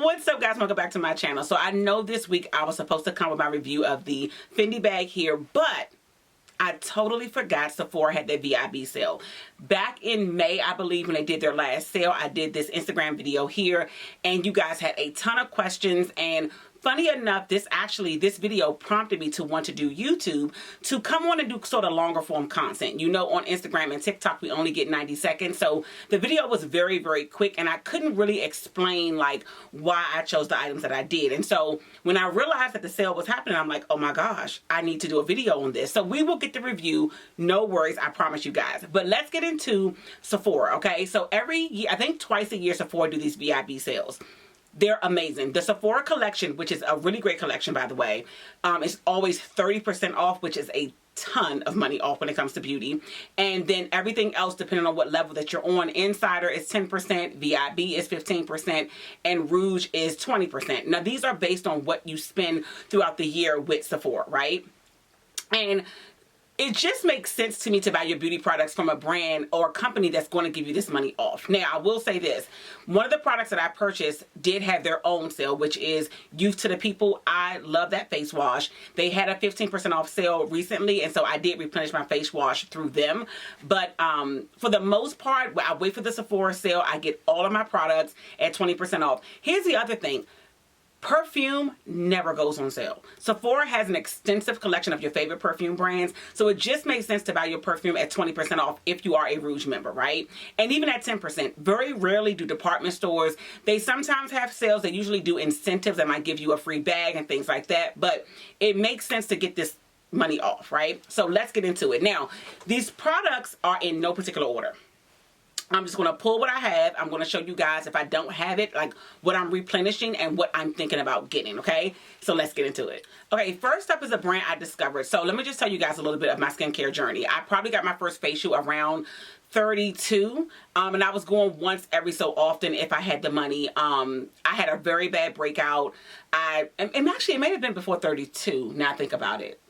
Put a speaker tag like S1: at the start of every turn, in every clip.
S1: What's up, guys? Welcome back to my channel. So I know this week I was supposed to come with my review of the Fenty bag here, but I totally forgot Sephora had their VIB sale. Back in May, I believe, when they did their last sale, I did this Instagram video here, and you guys had a ton of questions, and funny enough, this video prompted me to want to do YouTube, to come on and do sort of longer form content. You know, on Instagram and TikTok, we only get 90 seconds. So the video was very, very quick, and I couldn't really explain like why I chose the items that I did. And so when I realized that the sale was happening, I'm like, oh my gosh, I need to do a video on this. So we will get the review. No worries, I promise you guys. But let's get into Sephora, okay? So every year, I think twice a year, Sephora do these VIB sales. They're amazing. The Sephora collection, which is a really great collection, by the way, is always 30% off, which is a ton of money off when it comes to beauty. And then everything else, depending on what level that you're on, Insider is 10%, VIB is 15%, and Rouge is 20%. Now, these are based on what you spend throughout the year with Sephora, right? And it just makes sense to me to buy your beauty products from a brand or a company that's going to give you this money off. Now, I will say this. One of the products that I purchased did have their own sale, which is Youth to the People. I love that face wash. They had a 15% off sale recently, and so I did replenish my face wash through them. But for the most part, I wait for the Sephora sale. I get all of my products at 20% off. Here's the other thing. Perfume never goes on sale. Sephora has an extensive collection of your favorite perfume brands, so it just makes sense to buy your perfume at 20% off if you are a Rouge member, right? And even at 10%, very rarely do department stores. They sometimes have sales. They usually do incentives that might give you a free bag and things like that, but it makes sense to get this money off, right? So let's get into it. Now, these products are in no particular order. I'm just going to pull what I have. I'm going to show you guys, if I don't have it, like what I'm replenishing and what I'm thinking about getting, okay? So let's get into it. Okay, first up is a brand I discovered. So let me just tell you guys a little bit of my skincare journey. I probably got my first facial around 32, and I was going once every so often if I had the money. I had a very bad breakout. And actually, it may have been before 32, now I think about it.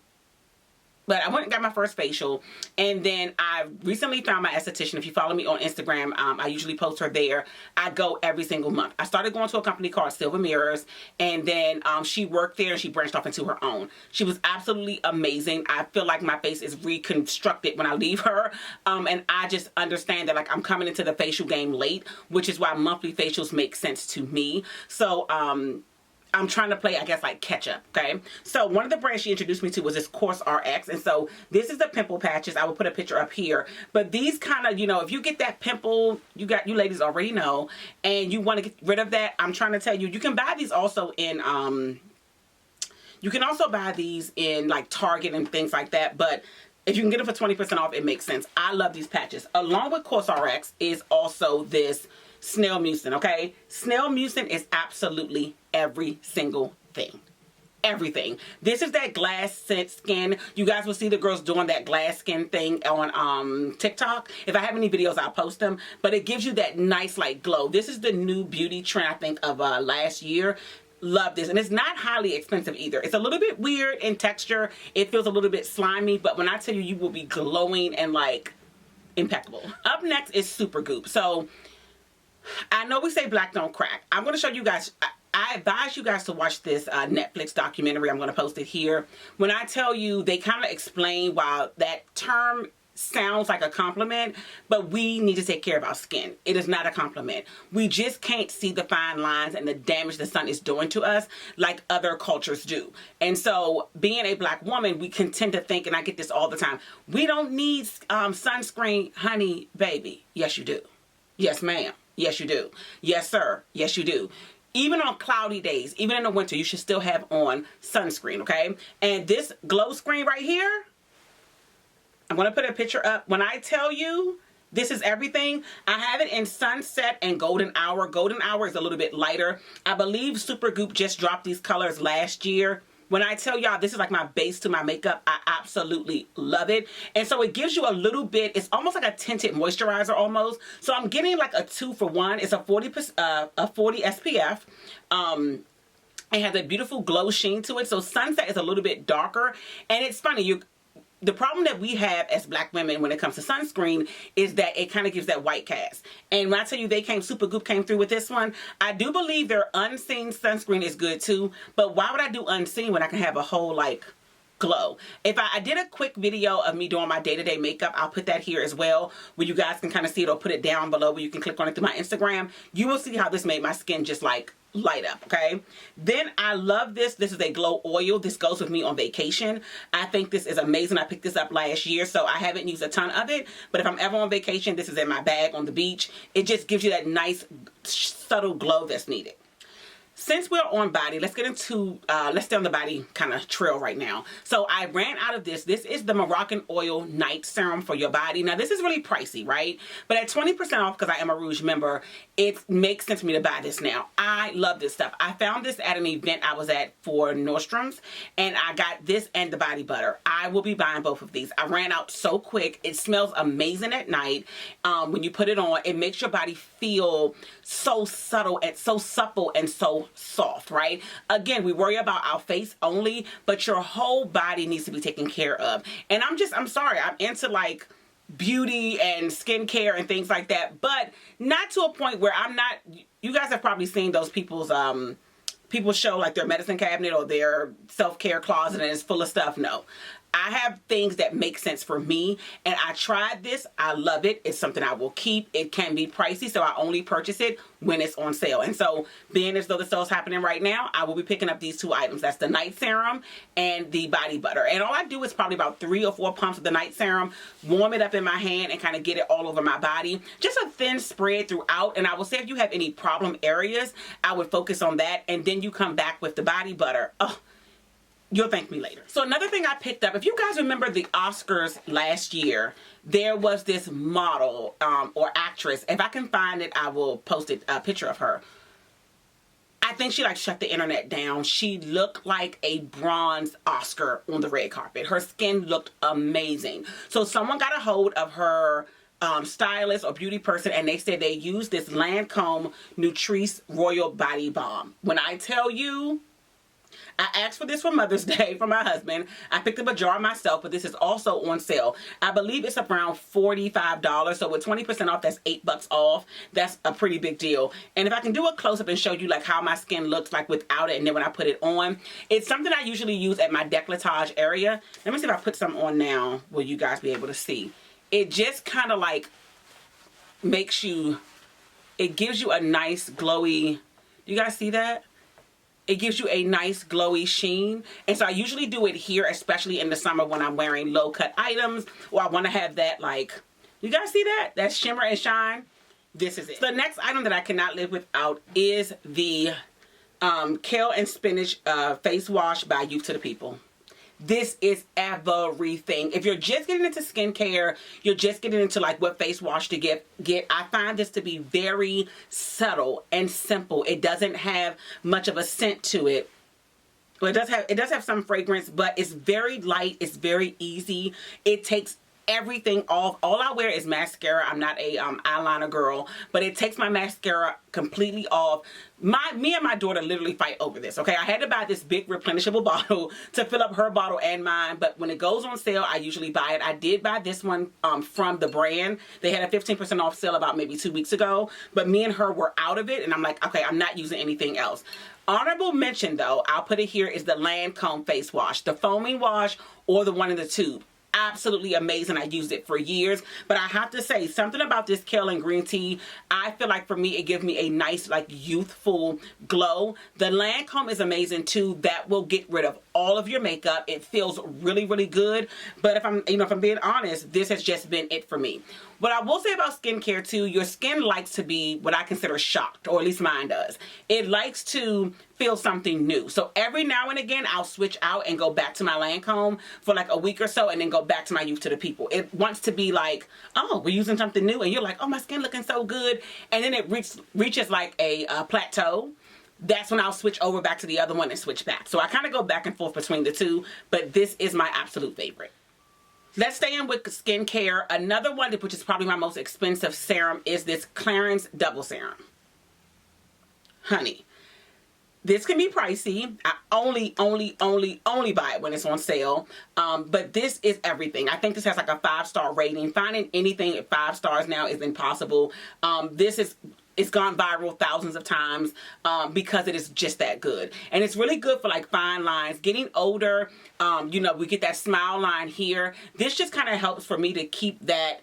S1: But I went and got my first facial, and then I recently found my esthetician. If you follow me on Instagram, I usually post her there. I go every single month. I started going to a company called Silver Mirrors, and then she worked there, and she branched off into her own. She was absolutely amazing. I feel like my face is reconstructed when I leave her, and I just understand that like I'm coming into the facial game late, which is why monthly facials make sense to me. So I'm trying to play, I guess, like catch up, okay? So one of the brands she introduced me to was this CosRX, and so this is the pimple patches. I will put a picture up here, but these kind of, you know, if you get that pimple, you ladies already know, and you want to get rid of that, I'm trying to tell you, you can buy these also in, you can also buy these in like Target and things like that, but if you can get them for 20% off, it makes sense. I love these patches. Along with CosRX is also this Snail Mucin, okay? Snail Mucin is absolutely every single thing. Everything. This is that glass skin. You guys will see the girls doing that glass skin thing on TikTok. If I have any videos, I'll post them. But it gives you that nice like glow. This is the new beauty trend, I think, of last year. Love this, and it's not highly expensive either. It's a little bit weird in texture. It feels a little bit slimy, but when I tell you, you will be glowing and like impeccable. Up next is Supergoop. So I know we say black don't crack. I'm going to show you guys, I advise you guys to watch this Netflix documentary. I'm going to post it here. When I tell you, they kind of explain why that term sounds like a compliment, but we need to take care of our skin. It is not a compliment. We just can't see the fine lines and the damage the sun is doing to us like other cultures do. And so being a black woman, we can tend to think, and I get this all the time, we don't need sunscreen, honey, baby. Yes, you do. Yes, ma'am. Yes, you do. Yes, sir. Yes, you do. Even on cloudy days, even in the winter, you should still have on sunscreen, okay? And this glow screen right here, I'm going to put a picture up. When I tell you this is everything, I have it in Sunset and Golden Hour. Golden Hour is a little bit lighter. I believe Supergoop just dropped these colors last year. When I tell y'all this is like my base to my makeup, I absolutely love it. And so it gives you a little bit, it's almost like a tinted moisturizer almost. So I'm getting like a 2-for-1. It's a 40 SPF. It has a beautiful glow sheen to it. So Sunset is a little bit darker. And it's funny, the problem that we have as black women when it comes to sunscreen is that it kind of gives that white cast. And when I tell you they came, Super Goop came through with this one, I do believe their unseen sunscreen is good too. But why would I do unseen when I can have a whole like glow? If I did a quick video of me doing my day-to-day makeup, I'll put that here as well, where you guys can kind of see it, or put it down below where you can click on it through my Instagram. You will see how this made my skin just like light up. Okay, then I love this. This is a glow oil. This goes with me on vacation. I think this is amazing. I picked this up last year, so I haven't used a ton of it, but if I'm ever on vacation, this is in my bag on the beach. It just gives you that nice subtle glow that's needed. Since we're on body, let's get into, let's stay on the body kind of trail right now. So I ran out of this. This is the Moroccan Oil Night Serum for your body. Now this is really pricey, right? But at 20% off, because I am a Rouge member, it makes sense for me to buy this now. I love this stuff. I found this at an event I was at for Nordstrom's, and I got this and the body butter. I will be buying both of these. I ran out so quick. It smells amazing at night. When you put it on, it makes your body feel so subtle and so supple and so soft, right? Again, we worry about our face only, but your whole body needs to be taken care of. And I'm sorry, I'm into like beauty and skincare and things like that, but not to a point where I'm not, you guys have probably seen those people's, people show like their medicine cabinet or their self-care closet and it's full of stuff. No. I have things that make sense for me, and I tried this. I love it. It's something I will keep. It can be pricey, so I only purchase it when it's on sale. And so, being as though the sale is happening right now, I will be picking up these two items. That's the night serum and the body butter. And all I do is probably about 3 or 4 pumps of the night serum, warm it up in my hand, and kind of get it all over my body. Just a thin spread throughout. And I will say if you have any problem areas, I would focus on that, and then you come back with the body butter. Oh, you'll thank me later. So another thing I picked up, if you guys remember the Oscars last year, there was this model or actress. If I can find it, I will post a picture of her. I think she like shut the internet down. She looked like a bronze Oscar on the red carpet. Her skin looked amazing. So someone got a hold of her stylist or beauty person, and they said they used this Lancome Nutrice Royal Body Balm. When I tell you, I asked for this for Mother's Day for my husband. I picked up a jar myself, but this is also on sale. I believe it's around $45. So with 20% off, that's $8 off. That's a pretty big deal. And if I can do a close-up and show you like how my skin looks like without it and then when I put it on, it's something I usually use at my décolletage area. Let me see if I put some on now. Will you guys be able to see? It just kind of like makes you, it gives you a nice glowy, do you guys see that? It gives you a nice glowy sheen. And so I usually do it here, especially in the summer when I'm wearing low cut items, or I want to have that like, you guys see that? That shimmer and shine. This is it. So the next item that I cannot live without is the Kale and Spinach Face Wash by Youth to the People. This is everything. If you're just getting into skincare, you're just getting into like what face wash to get, I find this to be very subtle and simple. It doesn't have much of a scent to it. Well, it does have some fragrance, but it's very light. It's very easy. It takes everything off. All I wear is mascara. I'm not a eyeliner girl, but it takes my mascara completely off. Me and my daughter literally fight over this, okay? I had to buy this big replenishable bottle to fill up her bottle and mine, but when it goes on sale, I usually buy it. I did buy this one from the brand. They had a 15% off sale about maybe 2 weeks ago, but me and her were out of it, and I'm like, okay, I'm not using anything else. Honorable mention, though, I'll put it here, is the Lancome face wash, the foaming wash or the one in the tube. Absolutely amazing. I used it for years, but I have to say something about this kale and green tea. I feel like for me, it gives me a nice, like, youthful glow. The Lancome is amazing too. That will get rid of all of your makeup. It feels really, really good. But if I'm being honest, this has just been it for me. What I will say about skincare too, your skin likes to be what I consider shocked, or at least mine does. It likes to feel something new. So every now and again, I'll switch out and go back to my Lancome for like a week or so, and then go back to my Youth to the People. It wants to be like, oh, we're using something new, and you're like, oh, my skin looking so good. And then it reaches like a plateau. That's when I'll switch over back to the other one and switch back. So I kind of go back and forth between the two, but this is my absolute favorite. Let's stay in with skincare. Another one, which is probably my most expensive serum, is this Clarins Double Serum. Honey, This can be pricey. I only buy it when it's on sale. But this is everything. I think this has like a 5-star rating. Finding anything at 5 stars now is impossible. It's gone viral thousands of times because it is just that good. And it's really good for like fine lines. Getting older, you know, we get that smile line here. This just kind of helps for me to keep that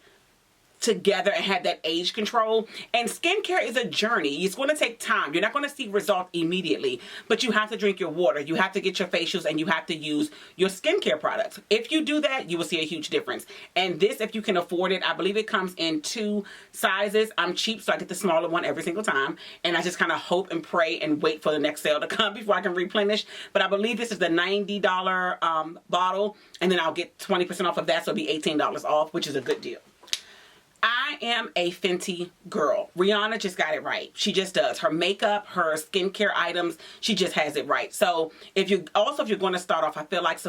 S1: together and have that age control. And skincare is a journey. It's going to take time. You're not going to see results immediately, but you have to drink your water. You have to get your facials, and you have to use your skincare products. If you do that, you will see a huge difference. And this, if you can afford it, I believe it comes in 2 sizes. I'm cheap, so I get the smaller one every single time. And I just kind of hope and pray and wait for the next sale to come before I can replenish. But I believe this is the $90 bottle, and then I'll get 20% off of that, so it'll be $18 off, which is a good deal. I am a Fenty girl. Rihanna just got it right. She just does. Her makeup, her skincare items, she just has it right. So if you're going to start off, I feel like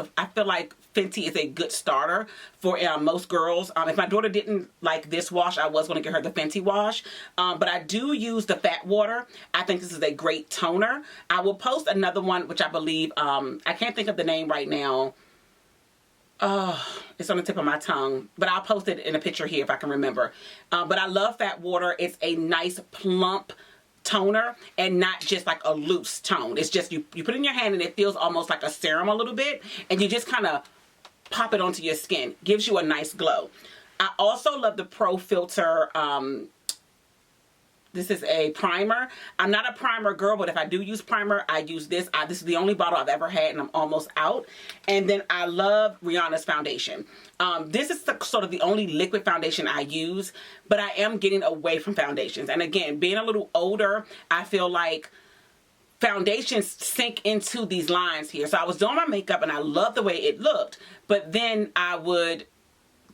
S1: Fenty is a good starter for most girls. If my daughter didn't like this wash, I was going to get her the Fenty wash. But I do use the fat water. I think this is a great toner. I will post another one, which I believe, I can't think of the name right now. Oh, it's on the tip of my tongue, but I'll post it in a picture here if I can remember. But I love Fat Water. It's a nice plump toner and not just like a loose tone. It's just you put it in your hand and it feels almost like a serum a little bit, and you just kind of pop it onto your skin. Gives you a nice glow. I also love the Pro Filter. This is a primer. I'm not a primer girl, but if I do use primer, I use this. This is the only bottle I've ever had, and I'm almost out. And then I love Rihanna's foundation. This is sort of the only liquid foundation I use, but I am getting away from foundations. And again, being a little older, I feel like foundations sink into these lines here. So I was doing my makeup, and I loved the way it looked, but then I would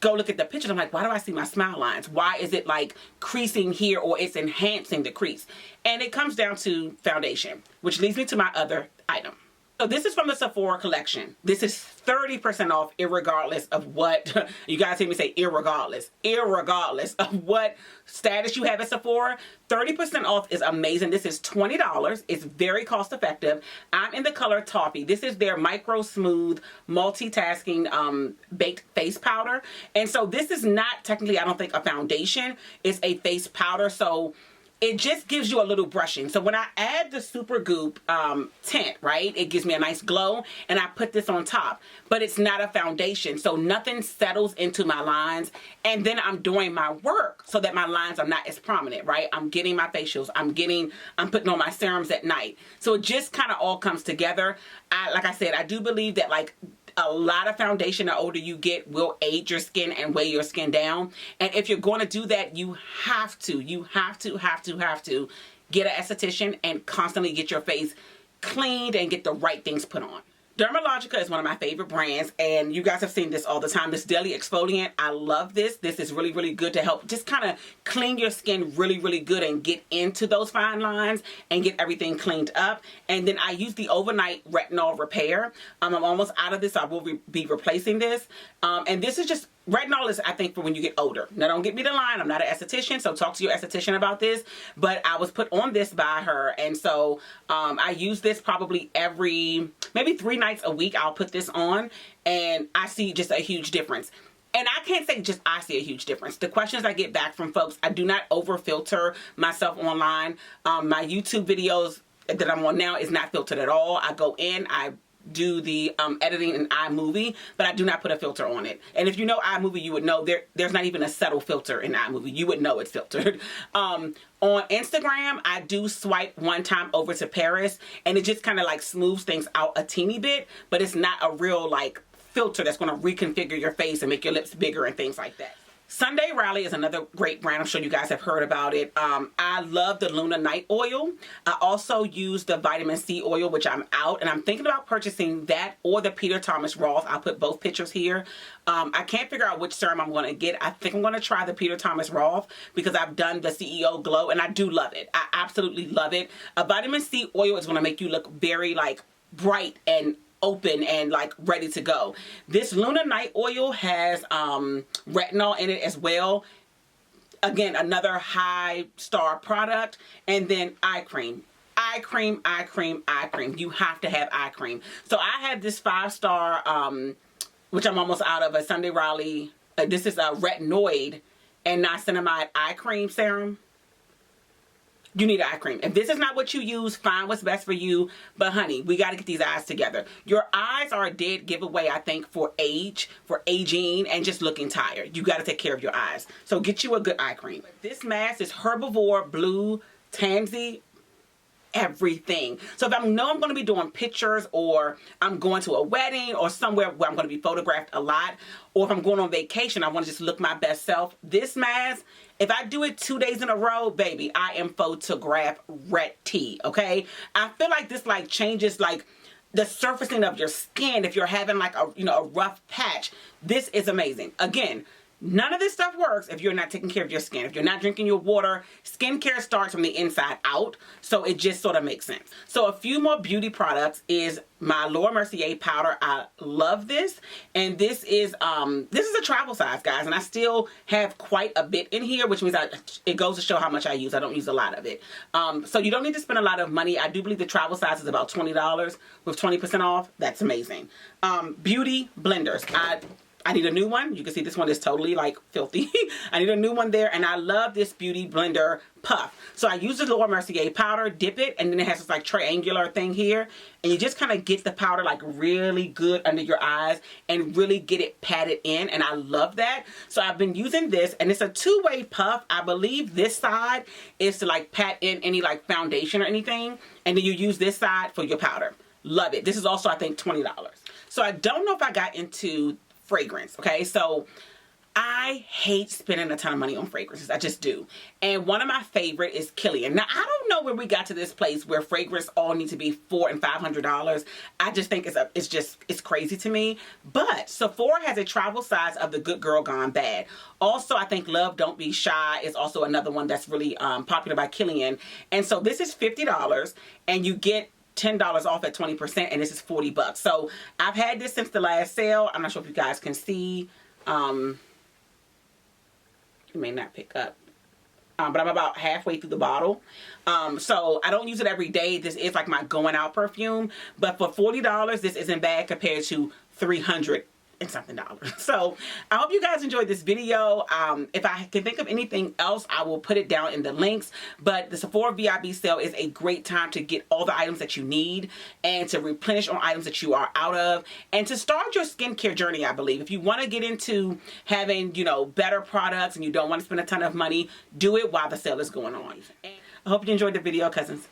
S1: go look at the picture. I'm like, why do I see my smile lines? Why is it like creasing here, or it's enhancing the crease? And it comes down to foundation, which leads me to my other item. So this is from the Sephora collection. This is 30% off irregardless of what, you guys hear me say irregardless of what status you have at Sephora. 30% off is amazing. This is $20. It's very cost effective. I'm in the color Toffee. This is their micro smooth multitasking baked face powder. And so this is not technically, I don't think, a foundation. It's a face powder. So it just gives you a little brushing. So when I add the Super Goop tint, right, it gives me a nice glow, and I put this on top. But it's not a foundation, so nothing settles into my lines. And then I'm doing my work so that my lines are not as prominent, right? I'm getting my facials. I'm putting on my serums at night. So it just kind of all comes together. Like I said, I do believe that like a lot of foundation, the older you get, will age your skin and weigh your skin down. And if you're going to do that, you have to get an esthetician and constantly get your face cleaned and get the right things put on. Dermalogica is one of my favorite brands, and you guys have seen this all the time. This daily exfoliant, I love this. This is really, really good to help just kind of clean your skin really, really good and get into those fine lines and get everything cleaned up. And then I use the overnight retinol repair. I'm almost out of this, so I will be replacing this. And this is just, retinol is, I think, for when you get older. Now, don't get me the line. I'm not an esthetician, so talk to your esthetician about this. But I was put on this by her, and so I use this probably maybe 3 nights a week. I'll put this on, and I see just a huge difference. And I can't say just I see a huge difference. The questions I get back from folks, I do not over filter myself online. My YouTube videos that I'm on now is not filtered at all. I go in, I do the editing in iMovie, but I do not put a filter on it. And if you know iMovie, you would know there's not even a subtle filter in iMovie. You would know it's filtered. On Instagram, I do swipe one time over to Paris, and it just kind of like smooths things out a teeny bit, but it's not a real like filter that's going to reconfigure your face and make your lips bigger and things like that. Sunday Rally is another great brand. I'm sure you guys have heard about it. I love the Luna Night Oil. I also use the Vitamin C oil, which I'm out, and I'm thinking about purchasing that or the Peter Thomas Roth. I'll put both pictures here. I can't figure out which serum I'm going to get. I think I'm going to try the Peter Thomas Roth because I've done the CEO Glow, and I do love it. I absolutely love it. A Vitamin C oil is going to make you look very like bright and open and like ready to go. This Luna Night Oil has retinol in it as well. Again, another high star product. And then eye cream. eye cream, eye cream, eye cream. You have to have eye cream. So I have this 5-star, which I'm almost out of, a Sunday Riley. This is a retinoid and niacinamide eye cream serum. You need eye cream. If this is not what you use, find what's best for you. But honey, we got to get these eyes together. Your eyes are a dead giveaway, I think, for aging, and just looking tired. You got to take care of your eyes. So get you a good eye cream. This mask is Herbivore Blue Tansy everything. So if I know I'm going to be doing pictures, or I'm going to a wedding or somewhere where I'm going to be photographed a lot, or if I'm going on vacation, I want to just look my best self, this mask, if I do it 2 days in a row, baby, I am photograph ready, okay? I feel like this like changes like the surfacing of your skin if you're having like a, a rough patch. This is amazing. Again, none of this stuff works if you're not taking care of your skin. If you're not drinking your water, skincare starts from the inside out. So it just sort of makes sense. So a few more beauty products is my Laura Mercier powder. I love this. And this is a travel size, guys. And I still have quite a bit in here, which means it goes to show how much I use. I don't use a lot of it. So you don't need to spend a lot of money. I do believe the travel size is about $20 with 20% off. That's amazing. Beauty blenders. I need a new one. You can see this one is totally like filthy. I need a new one there. And I love this Beauty Blender Puff. So I use the Laura Mercier powder, dip it, and then it has this like triangular thing here. And you just kind of get the powder like really good under your eyes and really get it patted in. And I love that. So I've been using this, and it's a two-way puff. I believe this side is to like pat in any like foundation or anything. And then you use this side for your powder. Love it. This is also, I think, $20. So I don't know if I got into fragrance, okay? So I hate spending a ton of money on fragrances. I just do. And one of my favorite is Kilian. Now, I don't know where we got to this place where fragrance all need to be $400 and $500. I just think it's crazy to me. But Sephora has a travel size of the Good Girl Gone Bad. Also, I think Love Don't Be Shy is also another one that's really popular by Kilian. And so this is $50, and you get $10 off at 20%, and this is $40. So I've had this since the last sale. I'm not sure if you guys can see. You may not pick up. But I'm about halfway through the bottle. So I don't use it every day. This is like my going out perfume. But for $40, this isn't bad compared to $300 and something dollars. So I hope you guys enjoyed this video. If I can think of anything else, I will put it down in the links. But the Sephora VIB sale is a great time to get all the items that you need and to replenish on items that you are out of and to start your skincare journey. I believe if you want to get into having, better products and you don't want to spend a ton of money, do it while the sale is going on. And I hope you enjoyed the video, cousins.